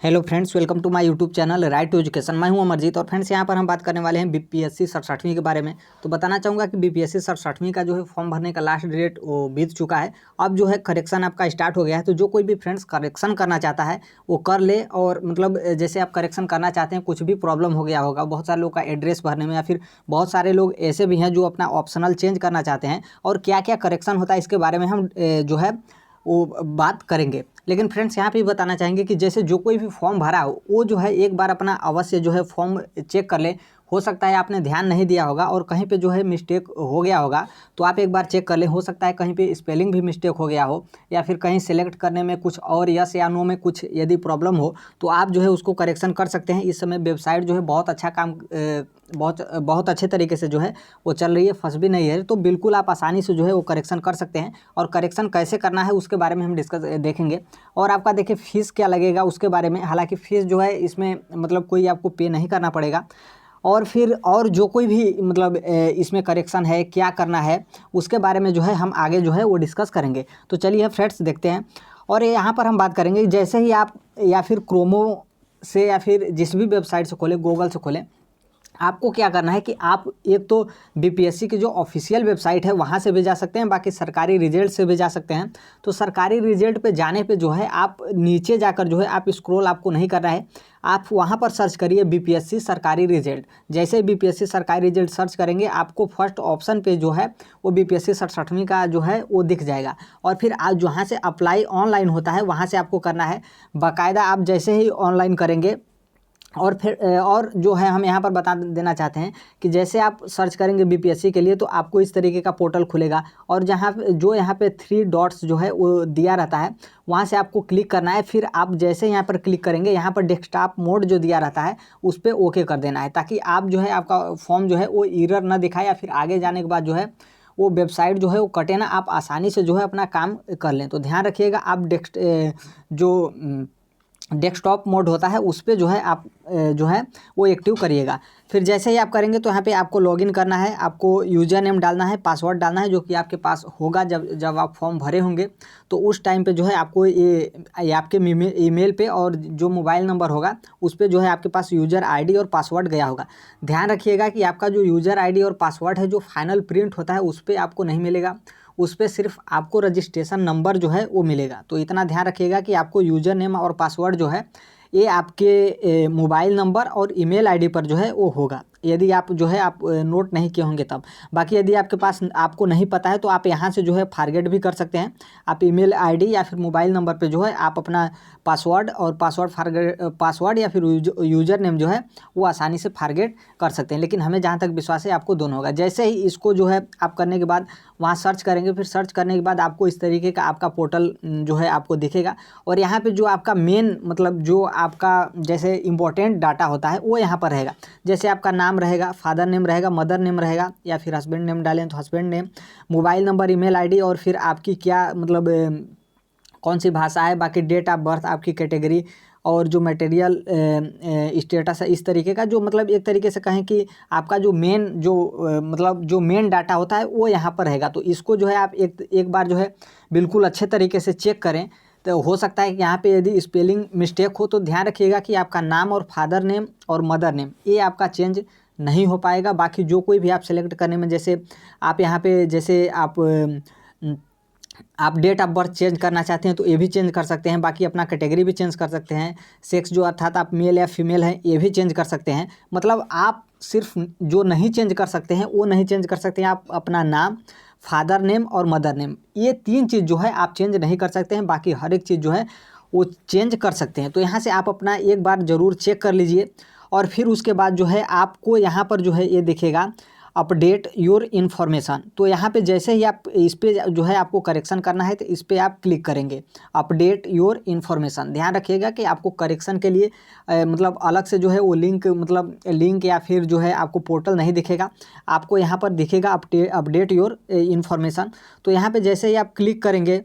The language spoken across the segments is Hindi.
Hello friends, welcome to my YouTube channel right to education. मैं हूं अमरजीत और फ्रेंड्स यहां पर हम बात करने वाले हैं बीपीएससी 67वीं के बारे में। तो बताना चाहूँगा कि बीपीएससी 67वीं का जो है फॉर्म भरने का लास्ट डेट वो बीत चुका है। अब जो है करेक्शन आपका स्टार्ट हो गया है। तो जो कोई भी फ्रेंड्स करेक्शन करना चाहता है वो कर ले। और मतलब जैसे आप करेक्शन करना चाहते हैं, कुछ भी प्रॉब्लम हो गया होगा, बहुत सारे लोग का एड्रेस भरने में, या फिर बहुत सारे लोग ऐसे भी हैं जो अपना ऑप्शनल चेंज करना चाहते हैं, और क्या क्या करेक्शन होता है इसके बारे में हम जो है वो बात करेंगे। लेकिन फ्रेंड्स यहाँ पे बताना चाहेंगे कि जैसे जो कोई भी फॉर्म भरा हो वो जो है एक बार अपना अवश्य जो है फॉर्म चेक कर ले। हो सकता है आपने ध्यान नहीं दिया होगा और कहीं पे जो है मिस्टेक हो गया होगा, तो आप एक बार चेक कर लें। हो सकता है कहीं पे स्पेलिंग भी मिस्टेक हो गया हो, या फिर कहीं सेलेक्ट करने में कुछ और यस या नो में कुछ यदि प्रॉब्लम हो, तो आप जो है उसको करेक्शन कर सकते हैं। इस समय वेबसाइट जो है बहुत अच्छा काम बहुत अच्छे तरीके से जो है वो चल रही है, फंस भी नहीं है। तो बिल्कुल आप आसानी से जो है वो करेक्शन कर सकते हैं। और करेक्शन कैसे करना है उसके बारे में हम डिस्कस देखेंगे। और आपका देखिए फ़ीस क्या लगेगा उसके बारे में। हालांकि फ़ीस जो है इसमें मतलब कोई आपको पे नहीं करना पड़ेगा। और फिर और जो कोई भी मतलब इसमें करेक्शन है, क्या करना है उसके बारे में जो है हम आगे जो है वो डिस्कस करेंगे। तो चलिए फ्रेंड्स देखते हैं। और यहाँ पर हम बात करेंगे, जैसे ही आप या फिर क्रोमो से या फिर जिस भी वेबसाइट से खोलें, गूगल से खोलें, आपको क्या करना है कि आप एक तो बीपीएससी की जो ऑफिशियल वेबसाइट है वहाँ से भी जा सकते हैं, बाकी सरकारी रिजल्ट से भी जा सकते हैं। तो सरकारी रिजल्ट पे जाने पे जो है आप नीचे जाकर जो है आप स्क्रॉल आपको नहीं करना है, आप वहाँ पर सर्च करिए बीपीएससी सरकारी रिजल्ट। जैसे बीपीएससी सरकारी रिजल्ट सर्च करेंगे आपको फर्स्ट ऑप्शन पे जो है वो बीपीएससी 67वीं का जो है वो दिख जाएगा। और फिर आप जहाँ से अप्लाई ऑनलाइन होता है वहाँ से आपको करना है। बाकायदा आप जैसे ही ऑनलाइन करेंगे, और फिर और जो है हम यहाँ पर बता देना चाहते हैं कि जैसे आप सर्च करेंगे बीपीएससी के लिए तो आपको इस तरीके का पोर्टल खुलेगा। और जहाँ जो यहाँ पे 3 डॉट्स जो है वो दिया रहता है, वहाँ से आपको क्लिक करना है। फिर आप जैसे यहाँ पर क्लिक करेंगे, यहाँ पर डेस्कटॉप मोड जो दिया रहता है उस पर ओके कर देना है, ताकि आप जो है आपका फॉर्म जो है वो एरर ना दिखाए, या फिर आगे जाने के बाद जो है वो वेबसाइट जो है वो कटे ना, आप आसानी से जो है अपना काम कर लें। तो ध्यान रखिएगा, आप जो डेस्कटॉप मोड होता है उस पे जो है आप जो है वो एक्टिव करिएगा। फिर जैसे ही आप करेंगे तो यहाँ पे आपको लॉगिन करना है, आपको यूज़र नेम डालना है, पासवर्ड डालना है, जो कि आपके पास होगा जब आप फॉर्म भरे होंगे। तो उस टाइम पे जो है आपको ये आपके ईमेल पे और जो मोबाइल नंबर होगा उस पर जो है आपके पास यूज़र आईडी और पासवर्ड गया होगा। ध्यान रखिएगा कि आपका जो यूज़र आईडी और पासवर्ड है जो फाइनल प्रिंट होता है उस पर आपको नहीं मिलेगा, उस पर सिर्फ आपको रजिस्ट्रेशन नंबर जो है वो मिलेगा। तो इतना ध्यान रखिएगा कि आपको यूज़र नेम और पासवर्ड जो है ये आपके मोबाइल नंबर और ईमेल आईडी पर जो है वो होगा, यदि आप जो है आप नोट नहीं किए होंगे तब। बाकी यदि आपके पास आपको नहीं पता है तो आप यहाँ से जो है फॉरगेट भी कर सकते हैं। आप ईमेल आईडी या फिर मोबाइल नंबर पे जो है आप अपना पासवर्ड और पासवर्ड या फिर यूज़र नेम जो है वो आसानी से फॉरगेट कर सकते हैं। लेकिन हमें जहाँ तक विश्वास है आपको दोनों होगा। जैसे ही इसको जो है आप करने के बाद वहाँ सर्च करेंगे, फिर सर्च करने के बाद आपको इस तरीके का आपका पोर्टल जो है आपको दिखेगा। और यहाँ पे जो आपका मेन मतलब जो आपका जैसे इम्पोर्टेंट डाटा होता है वो यहाँ पर रहेगा। जैसे आपका नाम रहेगा, फादर नेम रहेगा, मदर नेम रहेगा, या फिर हस्बैंड नेम डालें तो husband name, mobile number, email ID, और फिर आपकी क्या मतलब कौन सी भाषा है, बाकी डेट ऑफ बर्थ, आपकी कैटेगरी, और जो मटेरियल स्टेटस है। इस तरीके का जो मतलब एक तरीके से कहें कि आपका जो मेन जो मतलब जो मेन डाटा होता है वो यहाँ पर रहेगा। तो इसको जो है आप एक बार जो है बिल्कुल अच्छे तरीके से चेक करें। तो हो सकता है कि यहाँ पे यदि स्पेलिंग मिस्टेक हो तो ध्यान रखिएगा कि आपका नाम और फादर नेम और मदर नेम ये आपका चेंज नहीं हो पाएगा। बाकी जो कोई भी आप सेलेक्ट करने में, जैसे आप यहाँ पे जैसे आप डेट ऑफ बर्थ चेंज करना चाहते हैं तो ये भी चेंज कर सकते हैं। बाकी अपना कैटेगरी भी चेंज कर सकते हैं, सेक्स जो अर्थात आप मेल या फीमेल हैं ये भी चेंज कर सकते हैं। मतलब आप सिर्फ जो नहीं चेंज कर सकते हैं वो नहीं चेंज कर सकते हैं, आप अपना नाम, फादर नेम और मदर नेम, ये 3 चीज़ जो है आप चेंज नहीं कर सकते हैं। बाकी हर एक चीज़ जो है वो चेंज कर सकते हैं। तो यहाँ से आप अपना एक बार ज़रूर चेक कर लीजिए। और फिर उसके बाद जो है आपको यहाँ पर जो है ये दिखेगा अपडेट योर इन्फॉर्मेशन। तो यहाँ पे जैसे ही आप इस पर जो है आपको करेक्शन करना है तो इस पर आप क्लिक करेंगे, अपडेट योर इन्फॉर्मेशन। ध्यान रखिएगा कि आपको करेक्शन के लिए मतलब अलग से जो है वो लिंक या फिर जो है आपको पोर्टल नहीं दिखेगा, आपको यहाँ पर दिखेगा अपडेट योर इन्फॉर्मेशन। तो यहाँ पे जैसे ही आप क्लिक करेंगे,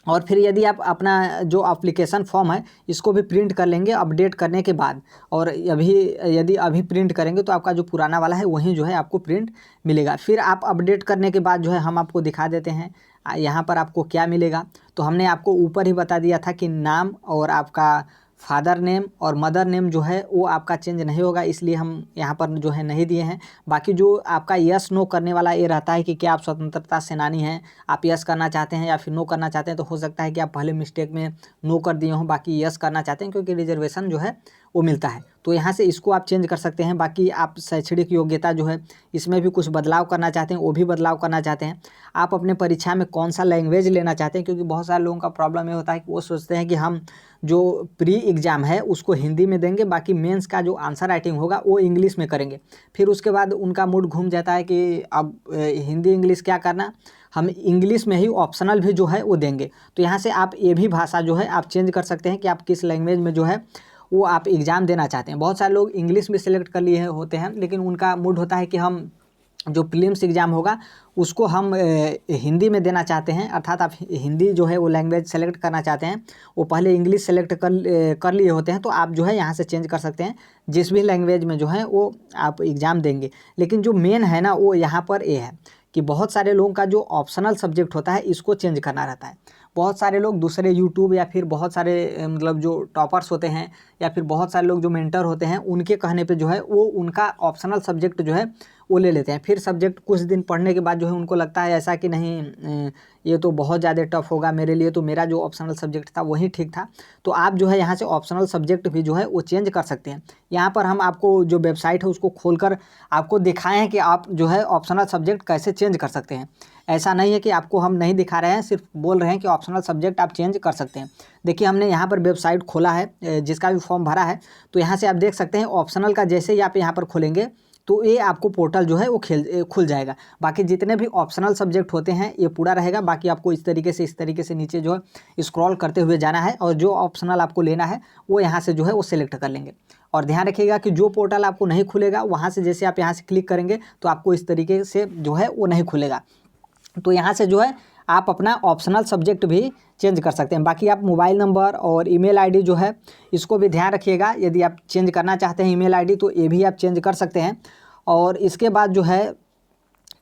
और फिर यदि आप अपना जो एप्लीकेशन फॉर्म है इसको भी प्रिंट कर लेंगे अपडेट करने के बाद, और यदि अभी प्रिंट करेंगे तो आपका जो पुराना वाला है वहीं जो है आपको प्रिंट मिलेगा। फिर आप अपडेट करने के बाद जो है हम आपको दिखा देते हैं यहाँ पर आपको क्या मिलेगा। तो हमने आपको ऊपर ही बता दिया था कि नाम और आपका फादर नेम और मदर नेम जो है वो आपका चेंज नहीं होगा, इसलिए हम यहाँ पर जो है नहीं दिए हैं। बाकी जो आपका यस नो करने वाला ये रहता है कि क्या आप स्वतंत्रता सेनानी हैं, आप यस करना चाहते हैं या फिर नो करना चाहते हैं, तो हो सकता है कि आप पहले मिस्टेक में नो कर दिए हों, बाकी यस करना चाहते हैं क्योंकि रिजर्वेशन जो है वो मिलता है। तो यहाँ से इसको आप चेंज कर सकते हैं। बाकी आप शैक्षणिक योग्यता जो है इसमें भी कुछ बदलाव करना चाहते हैं, वो भी बदलाव करना चाहते हैं। आप अपने परीक्षा में कौन सा लैंग्वेज लेना चाहते हैं, क्योंकि बहुत सारे लोगों का प्रॉब्लम ये होता है कि वो सोचते हैं कि हम जो प्री एग्ज़ाम है उसको हिंदी में देंगे, बाकी मेंस का जो आंसर राइटिंग होगा वो इंग्लिश में करेंगे। फिर उसके बाद उनका मूड घूम जाता है कि अब हिंदी इंग्लिश क्या करना, हम इंग्लिश में ही ऑप्शनल भी जो है वो देंगे। तो यहाँ से आप ये भी भाषा जो है आप चेंज कर सकते हैं कि आप किस लैंग्वेज में जो है वो आप एग्ज़ाम देना चाहते हैं। बहुत सारे लोग इंग्लिश भी सिलेक्ट कर लिए होते हैं, लेकिन उनका मूड होता है कि हम जो प्रीलिम्स एग्ज़ाम होगा उसको हम हिंदी में देना चाहते हैं, अर्थात आप हिंदी जो है वो लैंग्वेज सेलेक्ट करना चाहते हैं, वो पहले इंग्लिश सेलेक्ट कर लिए होते हैं। तो आप जो है यहाँ से चेंज कर सकते हैं, जिस भी लैंग्वेज में जो है वो आप एग्ज़ाम देंगे। लेकिन जो मेन है ना वो यहाँ पर ये है कि बहुत सारे लोगों का जो ऑप्शनल सब्जेक्ट होता है इसको चेंज करना रहता है। बहुत सारे लोग दूसरे यूट्यूब या फिर बहुत सारे मतलब जो टॉपर्स होते हैं या फिर बहुत सारे लोग जो मेंटर होते हैं उनके कहने पे जो है वो उनका ऑप्शनल सब्जेक्ट जो है वो ले लेते हैं। फिर सब्जेक्ट कुछ दिन पढ़ने के बाद जो है उनको लगता है ऐसा कि नहीं ये तो बहुत ज़्यादा टफ होगा मेरे लिए, तो मेरा जो ऑप्शनल सब्जेक्ट था वही ठीक था। तो आप जो है यहाँ से ऑप्शनल सब्जेक्ट भी जो है वो चेंज कर सकते हैं। यहाँ पर हम आपको जो वेबसाइट है उसको खोलकर आपको दिखाएं हैं कि आप जो है ऑप्शनल सब्जेक्ट कैसे चेंज कर सकते हैं। ऐसा नहीं है कि आपको हम नहीं दिखा रहे हैं, सिर्फ बोल रहे हैं कि ऑप्शनल सब्जेक्ट आप चेंज कर सकते हैं। देखिए हमने यहाँ पर वेबसाइट खोला है, जिसका भी फॉर्म भरा है, तो यहाँ से आप देख सकते हैं ऑप्शनल का जैसे ही आप यहाँ पर खोलेंगे तो ये आपको पोर्टल जो है वो खुल जाएगा। बाकी जितने भी ऑप्शनल सब्जेक्ट होते हैं ये पूरा रहेगा। बाकी आपको इस तरीके से नीचे जो है स्क्रॉल करते हुए जाना है और जो ऑप्शनल आपको लेना है वो यहाँ से जो है वो सिलेक्ट कर लेंगे। और ध्यान रखिएगा कि जो पोर्टल आपको नहीं खुलेगा वहाँ से जैसे आप यहाँ से क्लिक करेंगे तो आपको इस तरीके से जो है वो नहीं खुलेगा। तो यहाँ से जो है आप अपना ऑप्शनल सब्जेक्ट भी चेंज कर सकते हैं। बाकी आप मोबाइल नंबर और ईमेल आईडी जो है इसको भी ध्यान रखिएगा, यदि आप चेंज करना चाहते हैं ईमेल आईडी तो ये भी आप चेंज कर सकते हैं। और इसके बाद जो है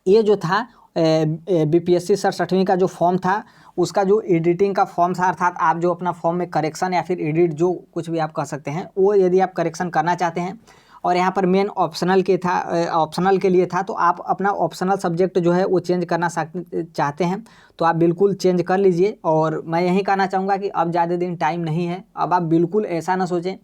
ये जो था बीपीएससी सर 6वीं का जो फॉर्म था उसका जो एडिटिंग का फॉर्म था, अर्थात आप जो अपना फॉर्म में करेक्शन या फिर एडिट जो कुछ भी आप कर सकते हैं वो यदि आप करेक्शन करना चाहते हैं और यहाँ पर मेन ऑप्शनल के लिए था, तो आप अपना ऑप्शनल सब्जेक्ट जो है वो चेंज करना चाहते हैं तो आप बिल्कुल चेंज कर लीजिए। और मैं यही कहना चाहूँगा कि अब ज़्यादा दिन टाइम नहीं है। अब आप बिल्कुल ऐसा ना सोचें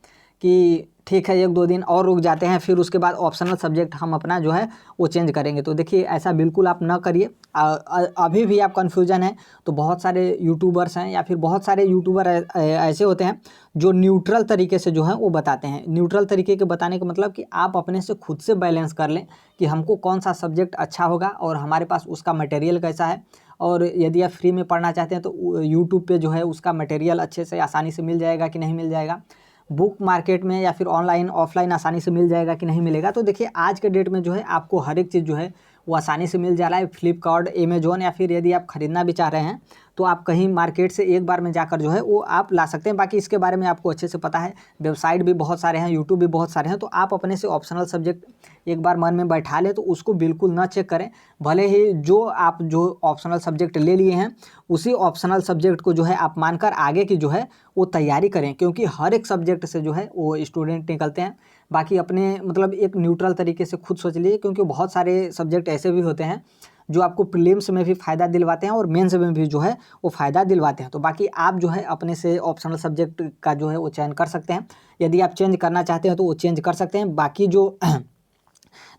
कि ठीक है 1-2 दिन और रुक जाते हैं फिर उसके बाद ऑप्शनल सब्जेक्ट हम अपना जो है वो चेंज करेंगे। तो देखिए ऐसा बिल्कुल आप ना करिए। अभी भी आप कन्फ्यूजन है तो बहुत सारे यूट्यूबर्स हैं या फिर बहुत सारे यूट्यूबर ऐसे होते हैं जो न्यूट्रल तरीके से जो है वो बताते हैं। न्यूट्रल तरीके के बताने का मतलब कि आप अपने से खुद से बैलेंस कर लें कि हमको कौन सा सब्जेक्ट अच्छा होगा और हमारे पास उसका मटेरियल कैसा है। और यदि आप फ्री में पढ़ना चाहते हैं तो यूट्यूब पे जो है उसका मटेरियल अच्छे से आसानी से मिल जाएगा कि नहीं मिल जाएगा, बुक मार्केट में या फिर ऑनलाइन ऑफलाइन आसानी से मिल जाएगा कि नहीं मिलेगा। तो देखिए आज के डेट में जो है आपको हर एक चीज़ जो है वो आसानी से मिल जा रहा है। फ्लिपकार्ट, अमेजोन या फिर यदि आप ख़रीदना भी चाह रहे हैं तो आप कहीं मार्केट से एक बार में जाकर जो है वो आप ला सकते हैं। बाकी इसके बारे में आपको अच्छे से पता है, वेबसाइट भी बहुत सारे हैं, यूट्यूब भी बहुत सारे हैं। तो आप अपने से ऑप्शनल सब्जेक्ट एक बार मन में बैठा लें तो उसको बिल्कुल ना चेक करें। भले ही जो आप जो ऑप्शनल सब्जेक्ट ले लिए हैं उसी ऑप्शनल सब्जेक्ट को जो है आप मानकर आगे की जो है वो तैयारी करें, क्योंकि हर एक सब्जेक्ट से जो है वो स्टूडेंट निकलते हैं। बाकी अपने मतलब एक न्यूट्रल तरीके से खुद सोच लीजिए, क्योंकि बहुत सारे सब्जेक्ट ऐसे भी होते हैं जो आपको प्रीलिम्स में भी फ़ायदा दिलवाते हैं और मेंस में भी जो है वो फ़ायदा दिलवाते हैं। तो बाकी आप जो है अपने से ऑप्शनल सब्जेक्ट का जो है वो चयन कर सकते हैं। यदि आप चेंज करना चाहते हैं तो वो चेंज कर सकते हैं। बाकी जो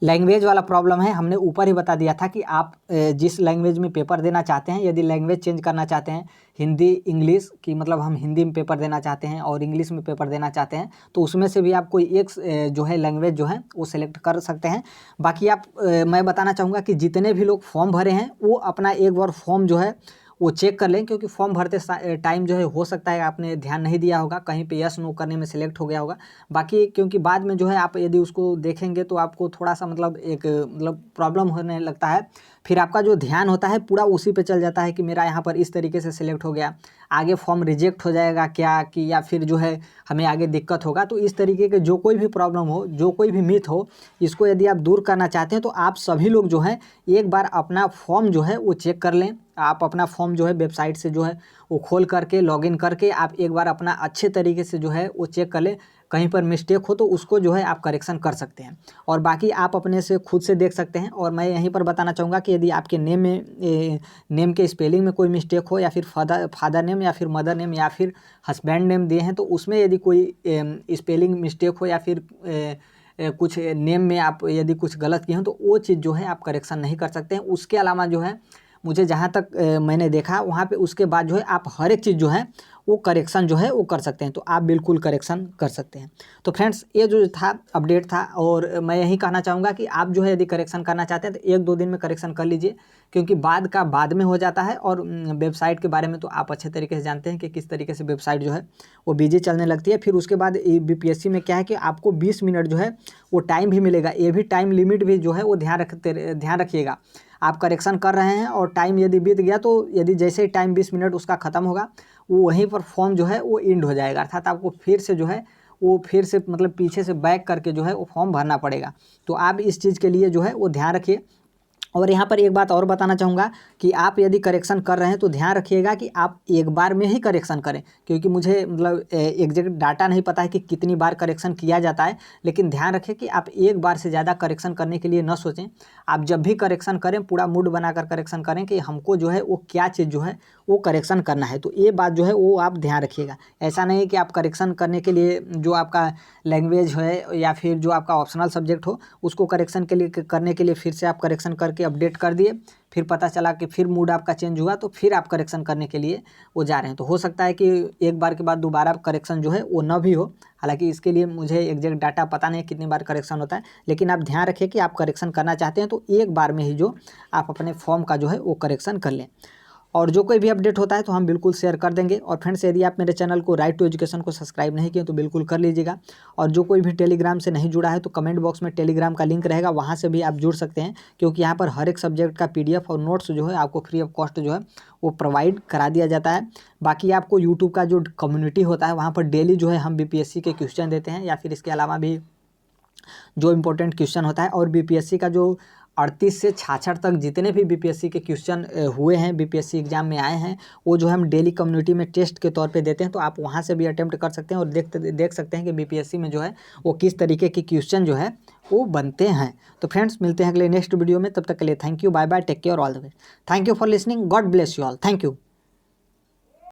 लैंग्वेज वाला प्रॉब्लम है हमने ऊपर ही बता दिया था कि आप जिस लैंग्वेज में पेपर देना चाहते हैं, यदि लैंग्वेज चेंज करना चाहते हैं हिंदी इंग्लिश की, मतलब हम हिंदी में पेपर देना चाहते हैं और इंग्लिश में पेपर देना चाहते हैं तो उसमें से भी आप कोई एक जो है लैंग्वेज जो है वो सिलेक्ट कर सकते हैं। बाकी आप मैं बताना चाहूँगा कि जितने भी लोग फॉर्म भरे हैं वो अपना एक बार फॉर्म जो है वो चेक कर लें, क्योंकि फॉर्म भरते टाइम जो है हो सकता है आपने ध्यान नहीं दिया होगा, कहीं पे यस नो करने में सिलेक्ट हो गया होगा। बाकी क्योंकि बाद में जो है आप यदि उसको देखेंगे तो आपको थोड़ा सा मतलब एक मतलब प्रॉब्लम होने लगता है, फिर आपका जो ध्यान होता है पूरा उसी पे चल जाता है कि मेरा यहाँ पर इस तरीके से सिलेक्ट हो गया, आगे फॉर्म रिजेक्ट हो जाएगा क्या कि या फिर जो है हमें आगे दिक्कत होगा। तो इस तरीके के जो कोई भी प्रॉब्लम हो, जो कोई भी मिथ हो, इसको यदि आप दूर करना चाहते हैं तो आप सभी लोग जो है एक बार अपना फॉर्म जो है वो चेक कर लें। आप अपना फॉर्म जो है वेबसाइट से जो है वो खोल करके लॉगिन करके आप एक बार अपना अच्छे तरीके से जो है वो चेक कर ले, कहीं पर मिस्टेक हो तो उसको जो है आप करेक्शन कर सकते हैं। और बाकी आप अपने से खुद से देख सकते हैं। और मैं यहीं पर बताना चाहूँगा कि यदि आपके नेम के स्पेलिंग में कोई मिस्टेक हो, या फिर फादर नेम या फिर मदर नेम या फिर हस्बैंड नेम दिए हैं तो उसमें यदि कोई स्पेलिंग मिस्टेक हो, या फिर कुछ नेम में आप यदि कुछ गलत किए हो तो वो चीज़ जो है आप करेक्शन नहीं कर सकते हैं। उसके अलावा जो है मुझे जहाँ तक मैंने देखा वहाँ पे उसके बाद जो है आप हर एक चीज़ जो है वो करेक्शन जो है वो कर सकते हैं, तो आप बिल्कुल करेक्शन कर सकते हैं। तो फ्रेंड्स ये जो था अपडेट था, और मैं यही कहना चाहूँगा कि आप जो है यदि करेक्शन करना चाहते हैं तो 1-2 दिन में करेक्शन कर लीजिए, क्योंकि बाद का बाद में हो जाता है। और वेबसाइट के बारे में तो आप अच्छे तरीके से जानते हैं कि किस तरीके से वेबसाइट जो है वो बिजी चलने लगती है। फिर उसके बाद बीपीएससी में क्या है कि आपको 20 मिनट जो है वो टाइम भी मिलेगा, ये भी टाइम लिमिट भी जो है वो ध्यान रखिएगा। आप करेक्शन कर रहे हैं और टाइम यदि बीत गया तो यदि जैसे ही टाइम 20 मिनट उसका ख़त्म होगा वो वहीं पर फॉर्म जो है वो एंड हो जाएगा, अर्थात आपको फिर से जो है वो फिर से मतलब पीछे से बैक करके जो है वो फॉर्म भरना पड़ेगा। तो आप इस चीज़ के लिए जो है वो ध्यान रखिए। और यहाँ पर एक बात और बताना चाहूँगा कि आप यदि करेक्शन कर रहे हैं तो ध्यान रखिएगा कि आप एक बार में ही करेक्शन करें, क्योंकि मुझे मतलब एग्जैक्ट डाटा नहीं पता है कि कितनी बार करेक्शन किया जाता है, लेकिन ध्यान रखें कि आप एक बार से ज़्यादा करेक्शन करने के लिए न सोचें। आप जब भी करेक्शन करें पूरा मूड बनाकर करेक्शन करें कि हमको जो है वो क्या चीज़ जो है वो करेक्शन करना है, तो ये बात जो है वो आप ध्यान रखिएगा। ऐसा नहीं है कि आप करेक्शन करने के लिए जो आपका लैंग्वेज है या फिर जो आपका ऑप्शनल सब्जेक्ट हो उसको करेक्शन के लिए करने के लिए फिर से आप करेक्शन करके अपडेट कर दिए, फिर पता चला कि फिर मूड आपका चेंज हुआ तो फिर आप करेक्शन करने के लिए वो जा रहे हैं। तो हो सकता है कि एक बार के बाद दोबारा करेक्शन जो है वो न भी हो। हालांकि इसके लिए मुझे एग्जैक्ट डाटा पता नहीं कितनी बार करेक्शन होता है, लेकिन आप ध्यान रखिए कि आप करेक्शन करना चाहते हैं तो एक बार में ही जो आप अपने फॉर्म का जो है वो करेक्शन कर लें। और जो कोई भी अपडेट होता है तो हम बिल्कुल शेयर कर देंगे। और फ्रेंड्स यदि आप मेरे चैनल को राइट टू एजुकेशन को सब्सक्राइब नहीं किए तो बिल्कुल कर लीजिएगा। और जो कोई भी टेलीग्राम से नहीं जुड़ा है तो कमेंट बॉक्स में टेलीग्राम का लिंक रहेगा, वहाँ से भी आप जुड़ सकते हैं, क्योंकि यहाँ पर हर एक सब्जेक्ट का PDF और नोट्स जो है आपको फ्री ऑफ कॉस्ट जो है वो प्रोवाइड करा दिया जाता है। बाकी आपको यूट्यूब का जो कम्युनिटी होता है वहाँ पर डेली जो है हम BPSC के क्वेश्चन देते हैं, या फिर इसके अलावा भी जो इम्पोर्टेंट क्वेश्चन होता है। और BPSC का जो 38 से 66 तक जितने भी BPSC के क्वेश्चन हुए हैं, BPSC एग्जाम में आए हैं, वो जो हम डेली कम्युनिटी में टेस्ट के तौर पे देते हैं, तो आप वहाँ से भी अटेम्प्ट कर सकते हैं और देख सकते हैं कि BPSC में जो है वो किस तरीके के क्वेश्चन जो है वो बनते हैं। तो फ्रेंड्स मिलते हैं अगले नेक्स्ट वीडियो में, तब तक के लिए thank you, bye bye, take care, all the best. Thank you for listening, God bless you all, thank you.